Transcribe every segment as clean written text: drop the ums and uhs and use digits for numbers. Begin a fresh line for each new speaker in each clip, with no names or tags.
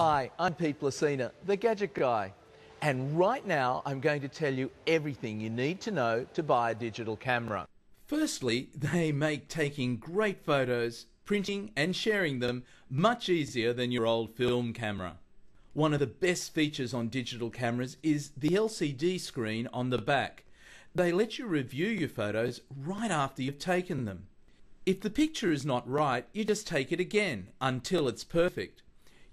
Hi, I'm Pete Placina, the Gadget Guy. And right now I'm going to tell you everything you need to know to buy a digital camera.
Firstly, they make taking great photos, printing and sharing them much easier than your old film camera. One of the best features on digital cameras is the LCD screen on the back. They let you review your photos right after you've taken them. If the picture is not right, you just take it again until it's perfect.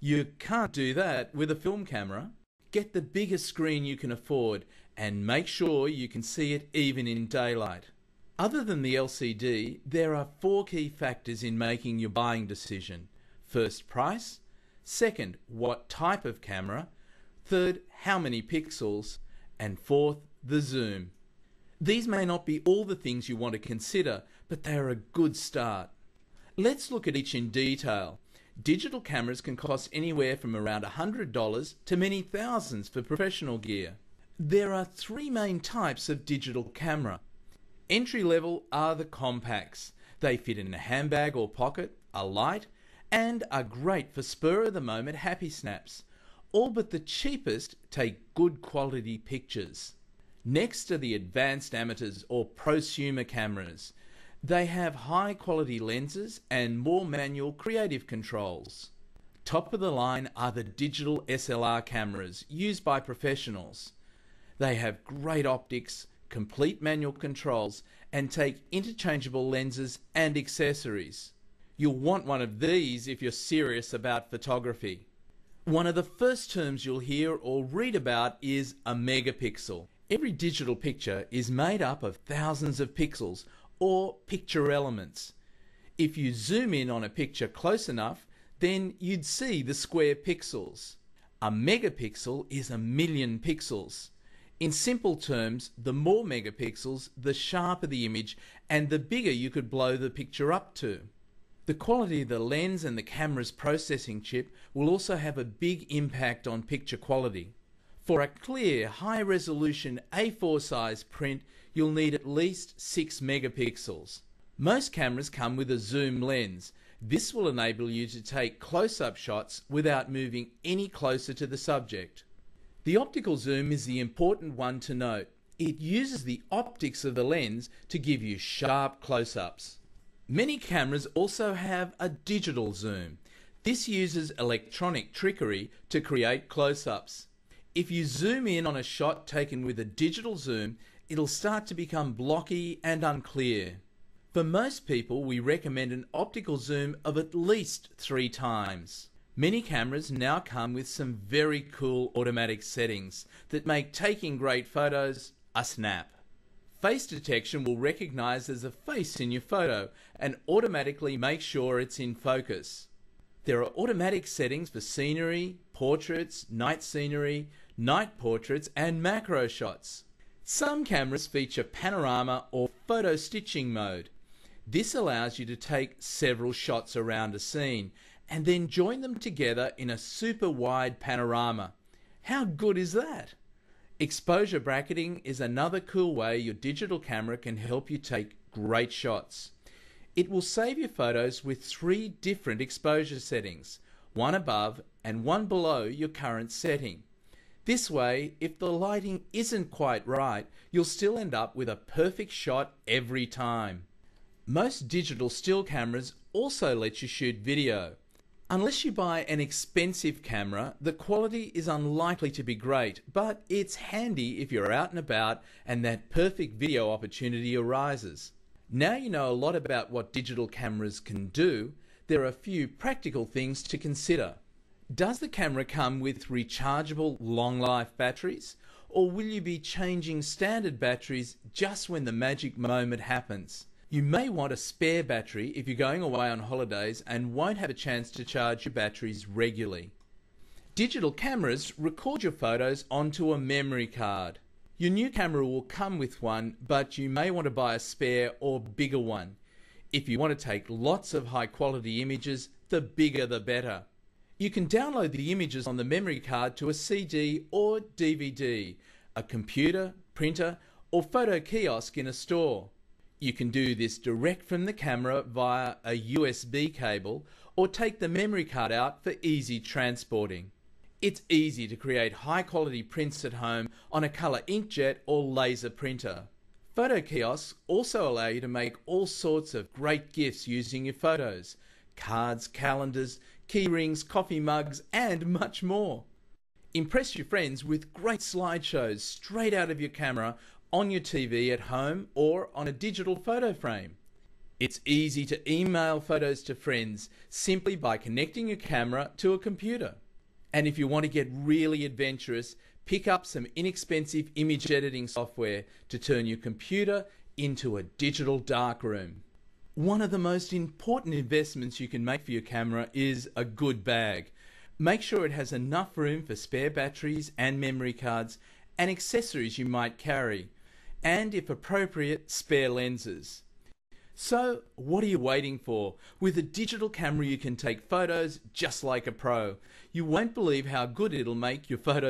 You can't do that with a film camera. Get the biggest screen you can afford and make sure you can see it even in daylight. Other than the LCD, there are 4 key factors in making your buying decision. First, price. Second, what type of camera. Third, how many pixels. And fourth, the zoom. These may not be all the things you want to consider, but they are a good start. Let's look at each in detail. Digital cameras can cost anywhere from around $100 to many thousands for professional gear. There are 3 main types of digital camera. Entry level are the compacts. They fit in a handbag or pocket, are light, and are great for spur of the moment happy snaps. All but the cheapest take good quality pictures. Next are the advanced amateurs or prosumer cameras. They have high quality lenses and more manual creative controls. Top of the line are the digital SLR cameras used by professionals. They have great optics, complete manual controls, and take interchangeable lenses and accessories. You'll want one of these if you're serious about photography. One of the first terms you'll hear or read about is a megapixel. Every digital picture is made up of thousands of pixels or picture elements. If you zoom in on a picture close enough, then you'd see the square pixels. A megapixel is 1,000,000 pixels. In simple terms, the more megapixels, the sharper the image and the bigger you could blow the picture up to. The quality of the lens and the camera's processing chip will also have a big impact on picture quality. For a clear, high-resolution A4 size print, you'll need at least 6 megapixels. Most cameras come with a zoom lens. This will enable you to take close-up shots without moving any closer to the subject. The optical zoom is the important one to note. It uses the optics of the lens to give you sharp close-ups. Many cameras also have a digital zoom. This uses electronic trickery to create close-ups. If you zoom in on a shot taken with a digital zoom, it'll start to become blocky and unclear. For most people, we recommend an optical zoom of at least 3 times. Many cameras now come with some very cool automatic settings that make taking great photos a snap. Face detection will recognize there's a face in your photo and automatically make sure it's in focus. There are automatic settings for scenery, portraits, night scenery, night portraits and macro shots. Some cameras feature panorama or photo stitching mode. This allows you to take several shots around a scene and then join them together in a super wide panorama. How good is that? Exposure bracketing is another cool way your digital camera can help you take great shots. It will save your photos with 3 different exposure settings, one above and one below your current setting. This way, if the lighting isn't quite right, you'll still end up with a perfect shot every time. Most digital still cameras also let you shoot video. Unless you buy an expensive camera, the quality is unlikely to be great, but it's handy if you're out and about and that perfect video opportunity arises. Now you know a lot about what digital cameras can do, there are a few practical things to consider. Does the camera come with rechargeable long-life batteries, or will you be changing standard batteries just when the magic moment happens? You may want a spare battery if you're going away on holidays and won't have a chance to charge your batteries regularly. Digital cameras record your photos onto a memory card. Your new camera will come with one, but you may want to buy a spare or bigger one. If you want to take lots of high-quality images, the bigger the better. You can download the images on the memory card to a CD or DVD, a computer, printer, or photo kiosk in a store. You can do this direct from the camera via a USB cable or take the memory card out for easy transporting. It's easy to create high-quality prints at home on a colour inkjet or laser printer. Photo kiosks also allow you to make all sorts of great gifts using your photos: cards, calendars, key rings, coffee mugs, and much more. Impress your friends with great slideshows straight out of your camera on your TV at home or on a digital photo frame. It's easy to email photos to friends simply by connecting your camera to a computer. And if you want to get really adventurous, pick up some inexpensive image editing software to turn your computer into a digital darkroom. One of the most important investments you can make for your camera is a good bag. Make sure it has enough room for spare batteries and memory cards and accessories you might carry, and if appropriate, spare lenses. So, what are you waiting for? With a digital camera you can take photos just like a pro. You won't believe how good it'll make your photos